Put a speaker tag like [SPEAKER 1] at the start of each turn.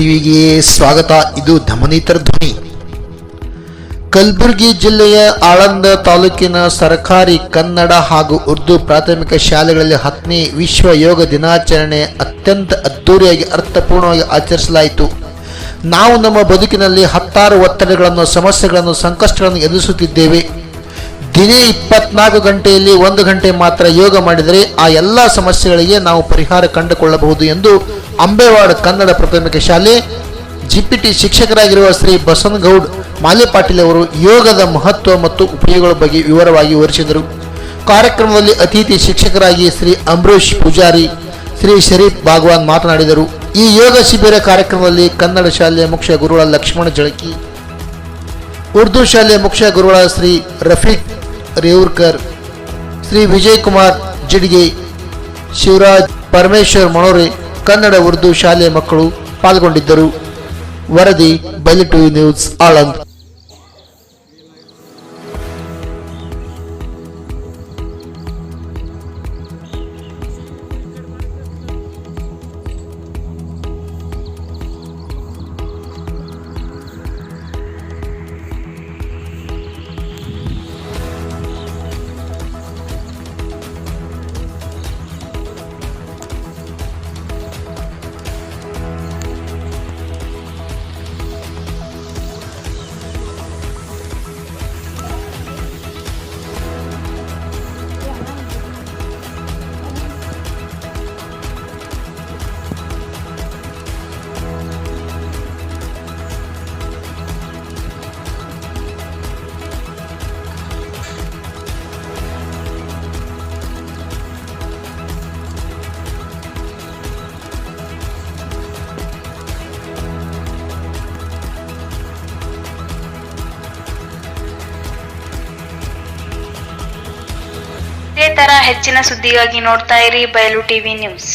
[SPEAKER 1] ಟಿವಿಗೆ ಸ್ವಾಗತ. ಇದು ಧಮನಿತರ ಧ್ವನಿ. ಕಲಬುರಗಿ ಜಿಲ್ಲೆಯ ಆಳಂದ ತಾಲೂಕಿನ ಸರ್ಕಾರಿ ಕನ್ನಡ ಹಾಗೂ ಉರ್ದು ಪ್ರಾಥಮಿಕ ಶಾಲೆಗಳಲ್ಲಿ 10ನೇ ವಿಶ್ವ ಯೋಗ ದಿನಾಚರಣೆ ಅತ್ಯಂತ ಅದ್ದೂರಿಯಾಗಿ ಅರ್ಥಪೂರ್ಣವಾಗಿ ಆಚರಿಸಲಾಯಿತು. ನಾವು ನಮ್ಮ ಬದುಕಿನಲ್ಲಿ ಹತ್ತಾರು ಒತ್ತಡಗಳನ್ನು, ಸಮಸ್ಯೆಗಳನ್ನು, ಸಂಕಷ್ಟಗಳನ್ನು ಎದುರಿಸುತ್ತಿದ್ದೇವೆ. ದಿನೇ 24 ಗಂಟೆಯಲ್ಲಿ 1 ಗಂಟೆ ಮಾತ್ರ ಯೋಗ ಮಾಡಿದರೆ ಆ ಎಲ್ಲ ಸಮಸ್ಯೆಗಳಿಗೆ ನಾವು ಪರಿಹಾರ ಕಂಡುಕೊಳ್ಳಬಹುದು ಎಂದು ಅಂಬೇವಾಡ ಕನ್ನಡ ಪ್ರಾಥಮಿಕ ಶಾಲೆ ಜಿಪಿಟಿ ಶಿಕ್ಷಕರಾಗಿರುವ ಶ್ರೀ ಬಸನಗೌಡ್ ಮಾಲೆಪಾಟೀಲ್ ಅವರು ಯೋಗದ ಮಹತ್ವ ಮತ್ತು ಉಪಯೋಗಗಳ ಬಗ್ಗೆ ವಿವರವಾಗಿ ವಿವರಿಸಿದರು. ಕಾರ್ಯಕ್ರಮದಲ್ಲಿ ಅತಿಥಿ ಶಿಕ್ಷಕರಾಗಿ ಶ್ರೀ ಅಂಬರೀಶ್ ಪೂಜಾರಿ, ಶ್ರೀ ಶರೀಫ್ ಭಾಗವಾನ್ ಮಾತನಾಡಿದರು. ಈ ಯೋಗ ಶಿಬಿರ ಕಾರ್ಯಕ್ರಮದಲ್ಲಿ ಕನ್ನಡ ಶಾಲೆಯ ಮುಖ್ಯ ಗುರುಗಳ ಲಕ್ಷ್ಮಣ ಜಳಕಿ, ಉರ್ದು ಶಾಲೆಯ ಮುಖ್ಯ ಗುರುಗಳ ಶ್ರೀ ರಫೀಕ್ ರೇವೂರ್ಕರ್, ಶ್ರೀ ವಿಜಯ್ ಕುಮಾರ್ ಜಿಡ್ಗೆ, ಶಿವರಾಜ್ ಪರಮೇಶ್ವರ್ ಮಣೋರೆ, ಕನ್ನಡ ಉರ್ದು ಶಾಲೆಯ ಮಕ್ಕಳು ಪಾಲ್ಗೊಂಡಿದ್ದರು. ವರದಿ ಬೈಲಿ ಟಿವಿ ನ್ಯೂಸ್ ಆಳಂದ್.
[SPEAKER 2] ಇದೇ ತರ ಹೆಚ್ಚಿನ ಸುದ್ದಿಗಾಗಿ ನೋಡ್ತಾ ಇರಿ ಬಯಲು ಟಿವಿ ನ್ಯೂಸ್.